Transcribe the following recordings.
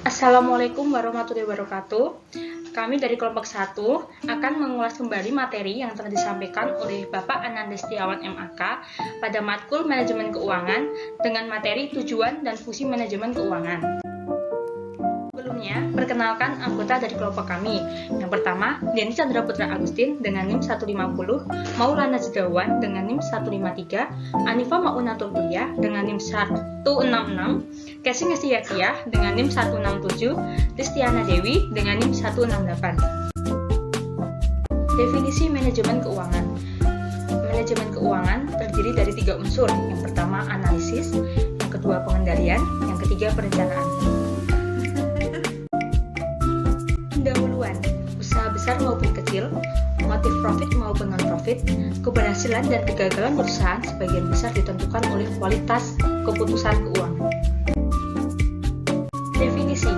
Assalamualaikum warahmatullahi wabarakatuh. Kami dari kelompok 1 akan mengulas kembali materi yang telah disampaikan oleh Bapak Ananda Setiawan MAK pada matkul Manajemen Keuangan dengan materi tujuan dan fungsi manajemen keuangan. Sebelumnya, perkenalkan anggota dari kelompok kami. Yang pertama, Denny Chandra Putra Agustin dengan NIM 150, Maulana Jedawan dengan NIM 153, Anifa Maunatul Kuliah dengan NIM 166, Casing Yakiah dengan NIM 167, Listiana Dewi dengan NIM 168. Definisi manajemen keuangan. Manajemen keuangan terdiri dari 3 unsur. Yang pertama, analisis, yang kedua, pengendalian, yang ketiga, perencanaan. Pendahuluan, usaha besar maupun kecil, motif profit maupun non-profit, keberhasilan dan kegagalan perusahaan sebagian besar ditentukan oleh kualitas keputusan keuangan. Definisi,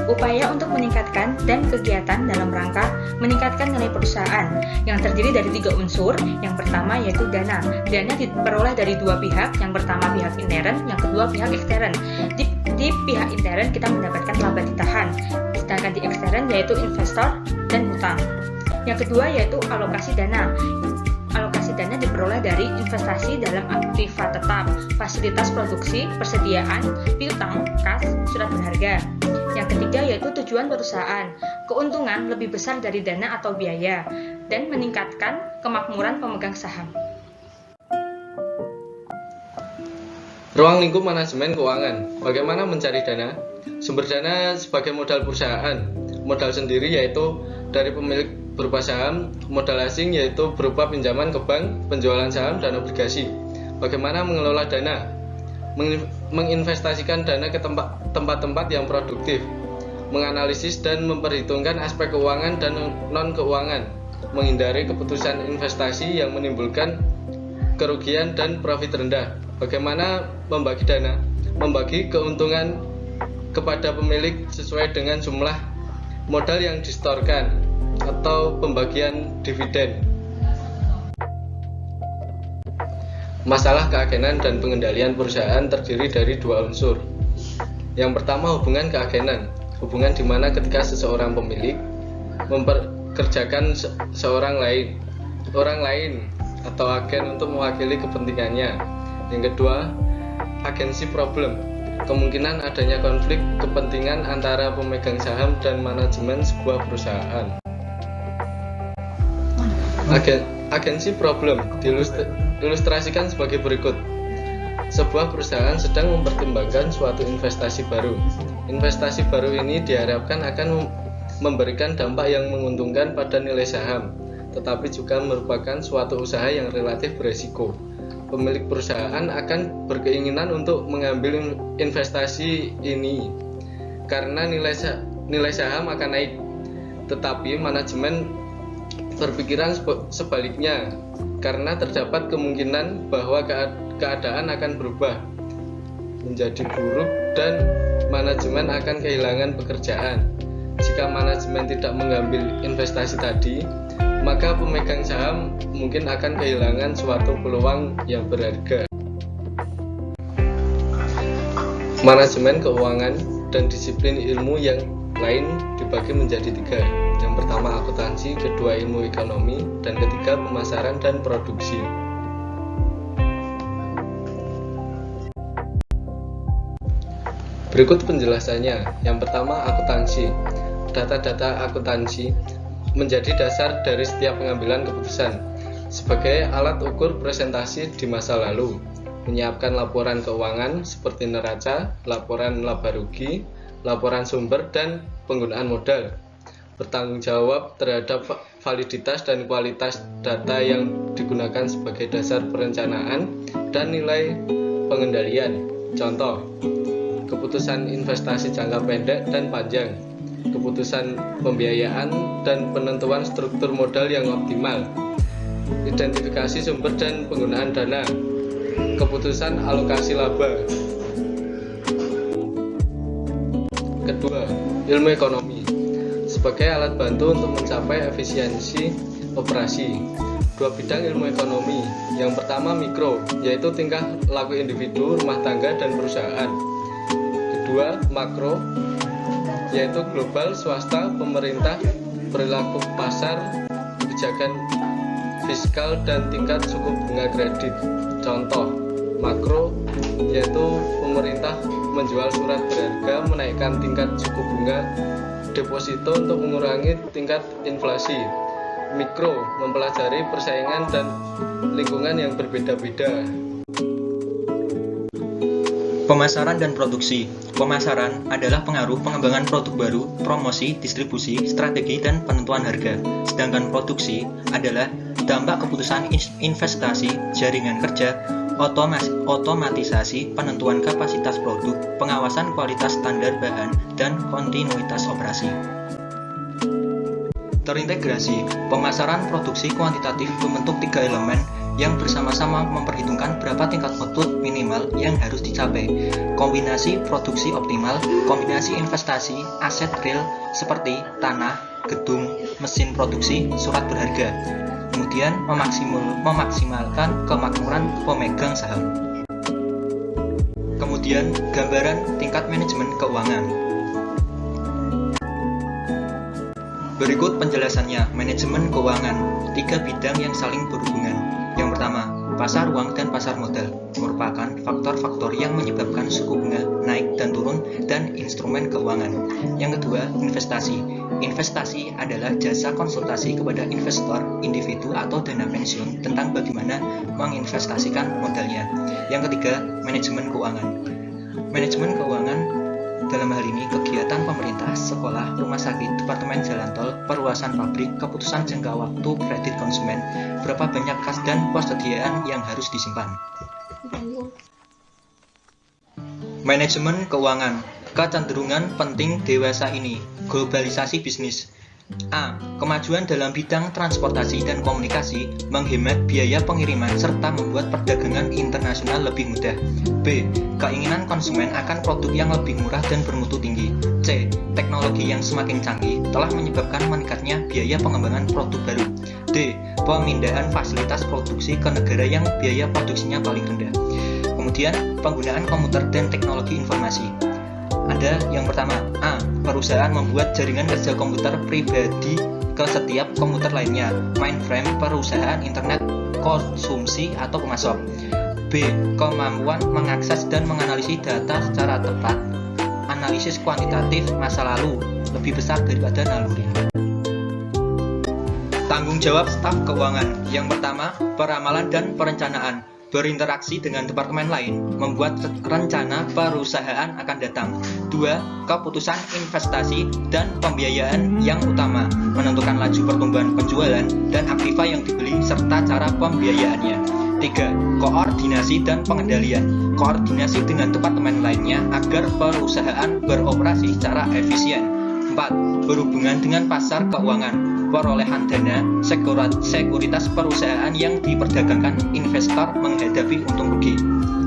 upaya untuk meningkatkan dan kegiatan dalam rangka meningkatkan nilai perusahaan yang terdiri dari 3 unsur. Yang pertama yaitu dana. Dana diperoleh dari 2 pihak, yang pertama pihak intern, yang kedua pihak ekstern. Di pihak intern kita mendapatkan laba ditahan, sedangkan di ekstern yaitu investor dan hutang. Yang kedua yaitu alokasi dana. Alokasi dana diperoleh dari investasi dalam aktiva tetap, fasilitas produksi, persediaan, piutang, kas, surat berharga. Yang ketiga yaitu tujuan perusahaan, keuntungan lebih besar dari dana atau biaya, dan meningkatkan kemakmuran pemegang saham. Ruang lingkup manajemen keuangan. Bagaimana mencari dana? Sumber dana sebagai modal perusahaan. Modal sendiri yaitu dari pemilik berupa saham, modal asing yaitu berupa pinjaman ke bank, penjualan saham dan obligasi. Bagaimana mengelola dana? Menginvestasikan dana ke tempat-tempat yang produktif, menganalisis dan memperhitungkan aspek keuangan dan non-keuangan, menghindari keputusan investasi yang menimbulkan kerugian dan profit rendah. Bagaimana membagi dana? Membagi keuntungan kepada pemilik sesuai dengan jumlah modal yang disetorkan atau pembagian dividen. Masalah keagenan dan pengendalian perusahaan terdiri dari 2 unsur. Yang pertama, hubungan keagenan. Hubungan di mana ketika seseorang pemilik memperkerjakan orang lain atau agen untuk mewakili kepentingannya. Yang kedua, agensi problem. Kemungkinan adanya konflik kepentingan antara pemegang saham dan manajemen sebuah perusahaan. Agensi problem diilustrasikan sebagai berikut. Sebuah perusahaan sedang mempertimbangkan suatu investasi baru. Investasi baru ini diharapkan akan memberikan dampak yang menguntungkan pada nilai saham, tetapi juga merupakan suatu usaha yang relatif beresiko. Pemilik perusahaan akan berkeinginan untuk mengambil investasi ini karena nilai saham akan naik, tetapi manajemen berpikiran sebaliknya karena terdapat kemungkinan bahwa keadaan akan berubah menjadi buruk dan manajemen akan kehilangan pekerjaan. Jika manajemen tidak mengambil investasi tadi, maka pemegang saham mungkin akan kehilangan suatu peluang yang berharga. Manajemen keuangan dan disiplin ilmu yang lain dibagi menjadi 3. Yang pertama akuntansi, kedua ilmu ekonomi, dan ketiga pemasaran dan produksi. Berikut penjelasannya. Yang pertama, akuntansi. Data-data akuntansi menjadi dasar dari setiap pengambilan keputusan sebagai alat ukur presentasi di masa lalu, menyiapkan laporan keuangan seperti neraca, laporan laba rugi, laporan sumber dan penggunaan modal, bertanggung jawab terhadap validitas dan kualitas data yang digunakan sebagai dasar perencanaan dan nilai pengendalian. Contoh, keputusan investasi jangka pendek dan panjang, keputusan pembiayaan dan penentuan struktur modal yang optimal, identifikasi sumber dan penggunaan dana, keputusan alokasi laba. Kedua, ilmu ekonomi sebagai alat bantu untuk mencapai efisiensi operasi. 2 bidang ilmu ekonomi. Yang pertama mikro, yaitu tingkah laku individu, rumah tangga dan perusahaan. Kedua, makro, yaitu global, swasta, pemerintah, perilaku pasar, kebijakan fiskal, dan tingkat suku bunga kredit. Contoh makro yaitu pemerintah menjual surat berharga, menaikkan tingkat suku bunga deposito untuk mengurangi tingkat inflasi. Mikro mempelajari persaingan dan lingkungan yang berbeda-beda. Pemasaran dan produksi. Pemasaran adalah pengaruh pengembangan produk baru, promosi, distribusi, strategi, dan penentuan harga. Sedangkan produksi adalah dampak keputusan investasi, jaringan kerja, otomatisasi, penentuan kapasitas produk, pengawasan kualitas standar bahan, dan kontinuitas operasi. Terintegrasi. Pemasaran produksi kuantitatif membentuk 3 elemen yang bersama-sama memperhitungkan berapa tingkat output minimal yang harus dicapai. Kombinasi produksi optimal, kombinasi investasi, aset real seperti tanah, gedung, mesin produksi, surat berharga. Kemudian memaksimalkan kemakmuran pemegang saham. Kemudian gambaran tingkat manajemen keuangan. Berikut penjelasannya. Manajemen keuangan, 3 bidang yang saling berhubungan. Yang pertama, pasar uang dan pasar modal merupakan faktor-faktor yang menyebabkan suku bunga naik dan turun dan instrumen keuangan. Yang kedua, investasi. Investasi adalah jasa konsultasi kepada investor, individu, atau dana pensiun tentang bagaimana menginvestasikan modalnya. Yang ketiga, manajemen keuangan. Manajemen keuangan dalam hal ini kegiatan pemerintah, sekolah, rumah sakit, departemen jalan tol, perluasan pabrik, keputusan jangka waktu kredit konsumen, berapa banyak kas dan persediaan yang harus disimpan. Manajemen keuangan. Kecenderungan penting dewasa ini. Globalisasi bisnis. A. Kemajuan dalam bidang transportasi dan komunikasi menghemat biaya pengiriman serta membuat perdagangan internasional lebih mudah. B. Keinginan konsumen akan produk yang lebih murah dan bermutu tinggi. C. Teknologi yang semakin canggih telah menyebabkan meningkatnya biaya pengembangan produk baru. D. Pemindahan fasilitas produksi ke negara yang biaya produksinya paling rendah. Kemudian, penggunaan komputer dan teknologi informasi. Ada yang pertama, A. Perusahaan membuat jaringan kerja komputer pribadi ke setiap komputer lainnya. Mainframe, perusahaan internet konsumsi atau pemasok. B. Kemampuan mengakses dan menganalisis data secara tepat. Analisis kuantitatif masa lalu lebih besar daripada naluri. Tanggung jawab staf keuangan. Yang pertama, peramalan dan perencanaan. Berinteraksi dengan departemen lain, membuat rencana perusahaan akan datang. 2. Keputusan investasi dan pembiayaan yang utama, menentukan laju pertumbuhan penjualan dan aktiva yang dibeli serta cara pembiayaannya. 3. Koordinasi dan pengendalian, koordinasi dengan departemen lainnya agar perusahaan beroperasi secara efisien. 4. Berhubungan dengan pasar keuangan, perolehan dana, sekuritas perusahaan yang diperdagangkan investor menghadapi untung rugi.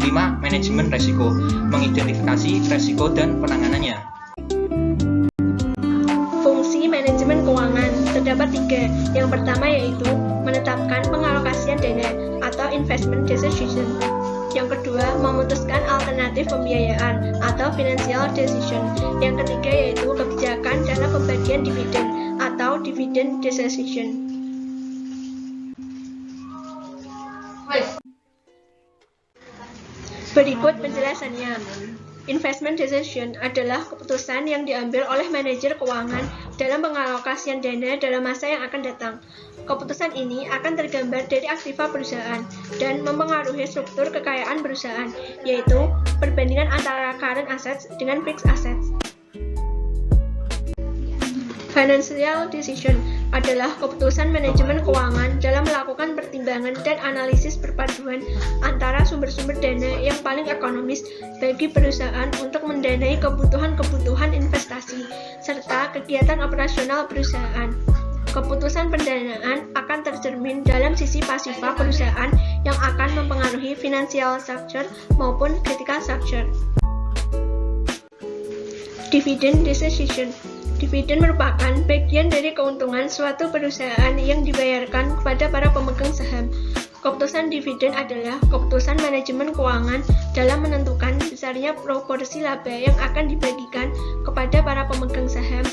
5. Manajemen resiko, mengidentifikasi resiko dan penanganannya. Fungsi manajemen keuangan terdapat 3. Yang pertama yaitu menetapkan pengalokasian dana atau investment decision. Yang kedua, memutuskan alternatif pembiayaan atau financial decision. Yang ketiga yaitu kebijakan dana pembagian dividen atau dividend decision. Berikut penjelasannya. Investment decision adalah keputusan yang diambil oleh manajer keuangan dalam pengalokasian dana dalam masa yang akan datang. Keputusan ini akan tergambar dari aktiva perusahaan dan mempengaruhi struktur kekayaan perusahaan, yaitu perbandingan antara current assets dengan fixed assets. Financial decision adalah keputusan manajemen keuangan dalam melakukan pertimbangan dan analisis perpaduan antara sumber-sumber dana yang paling ekonomis bagi perusahaan untuk mendanai kebutuhan-kebutuhan investasi serta kegiatan operasional perusahaan. Keputusan pendanaan akan tercermin dalam sisi pasifa perusahaan yang akan mempengaruhi financial structure maupun critical structure. Dividend decision. Dividen merupakan bagian dari keuntungan suatu perusahaan yang dibayarkan kepada para pemegang saham. Keputusan dividen adalah keputusan manajemen keuangan dalam menentukan besarnya proporsi laba yang akan dibagikan kepada para pemegang saham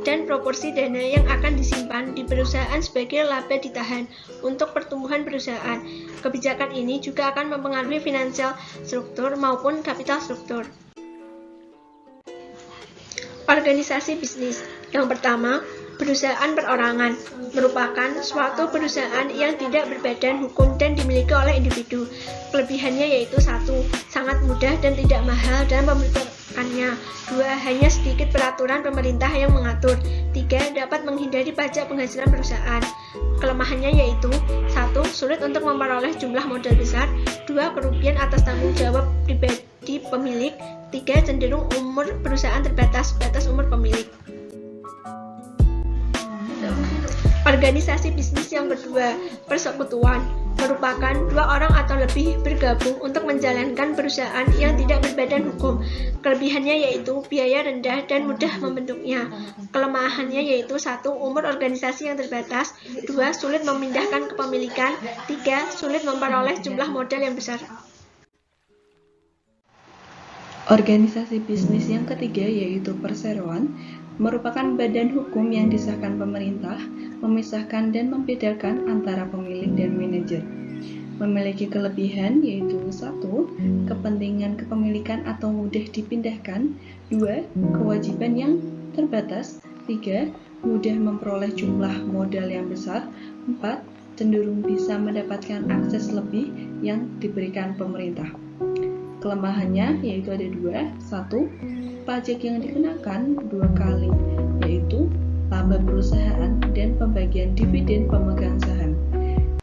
dan proporsi dana yang akan disimpan di perusahaan sebagai laba ditahan untuk pertumbuhan perusahaan. Kebijakan ini juga akan mempengaruhi financial struktur maupun capital struktur. Organisasi bisnis. Yang pertama, perusahaan perorangan merupakan suatu perusahaan yang tidak berbadan hukum dan dimiliki oleh individu. Kelebihannya yaitu 1. Sangat mudah dan tidak mahal dalam pembentukannya. 2. Hanya sedikit peraturan pemerintah yang mengatur. 3. Dapat menghindari pajak penghasilan perusahaan. Kelemahannya yaitu 1. Sulit untuk memperoleh jumlah modal besar. 2. Kerugian atas tanggung jawab pribadi pemilik. 3. Cenderung umur perusahaan terbatas, batas umur pemilik. Organisasi bisnis yang kedua, persekutuan, merupakan 2 orang atau lebih bergabung untuk menjalankan perusahaan yang tidak berbadan hukum. Kelebihannya yaitu biaya rendah dan mudah membentuknya. Kelemahannya yaitu 1. Umur organisasi yang terbatas. 2. Sulit memindahkan kepemilikan. 3. Sulit memperoleh jumlah modal yang besar. Organisasi bisnis yang ketiga yaitu perseroan merupakan badan hukum yang disahkan pemerintah, memisahkan dan membedakan antara pemilik dan manajer. Memiliki kelebihan yaitu 1. Kepentingan kepemilikan atau mudah dipindahkan. 2. Kewajiban yang terbatas. 3. Mudah memperoleh jumlah modal yang besar. 4. Cenderung bisa mendapatkan akses lebih yang diberikan pemerintah. Kelemahannya yaitu ada 2. 1. Pajak yang dikenakan 2 kali, yaitu laba perusahaan dan pembagian dividen pemegang saham.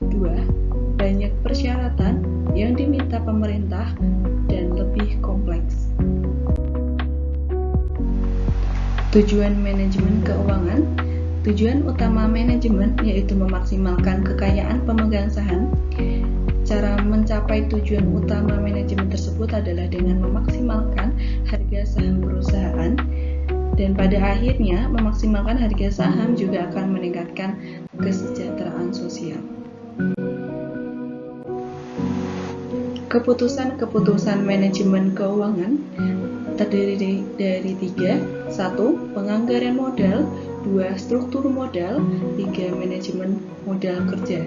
2. Banyak persyaratan yang diminta pemerintah dan lebih kompleks. Tujuan manajemen keuangan. Tujuan utama manajemen yaitu memaksimalkan kekayaan pemegang saham. Cara mencapai tujuan utama manajemen tersebut adalah dengan memaksimalkan harga saham perusahaan, dan pada akhirnya memaksimalkan harga saham juga akan meningkatkan kesejahteraan sosial. Keputusan-keputusan manajemen keuangan terdiri dari 3. 1. Penganggaran modal. 2. Struktur modal. 3. Manajemen modal kerja.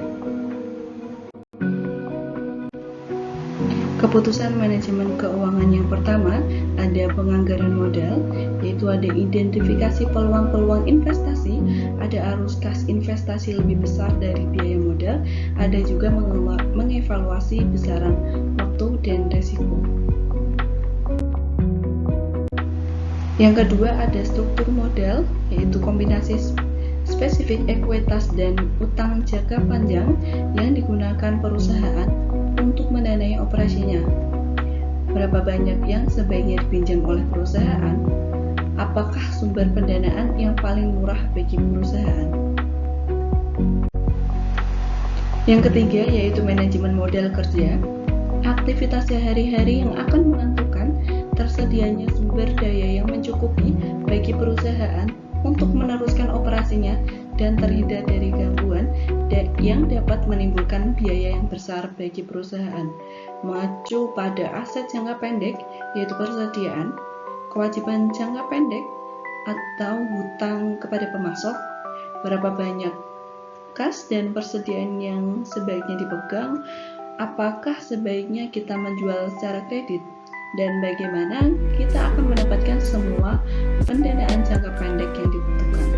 Keputusan manajemen keuangan yang pertama ada penganggaran modal, yaitu ada identifikasi peluang-peluang investasi, ada arus kas investasi lebih besar dari biaya modal, ada juga mengevaluasi besaran waktu dan resiko. Yang kedua ada struktur modal, yaitu kombinasi spesifik ekuitas dan utang jangka panjang yang digunakan perusahaan untuk mendanai operasinya. Berapa banyak yang sebaiknya dipinjam oleh perusahaan? Apakah sumber pendanaan yang paling murah bagi perusahaan? Yang ketiga yaitu manajemen modal kerja. Aktivitas sehari-hari yang akan menentukan tersedianya sumber daya yang mencukupi bagi perusahaan untuk meneruskan operasinya dan terhindar dari gangguan yang dapat menimbulkan biaya yang besar bagi perusahaan. Mengacu pada aset jangka pendek yaitu persediaan, kewajiban jangka pendek atau hutang kepada pemasok, berapa banyak kas dan persediaan yang sebaiknya dipegang, apakah sebaiknya kita menjual secara kredit, dan bagaimana kita akan mendapatkan semua pendanaan jangka pendek yang dibutuhkan.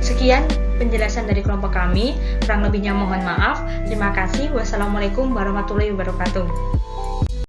Sekian penjelasan dari kelompok kami, kurang lebihnya mohon maaf. Terima kasih. Wassalamualaikum warahmatullahi wabarakatuh.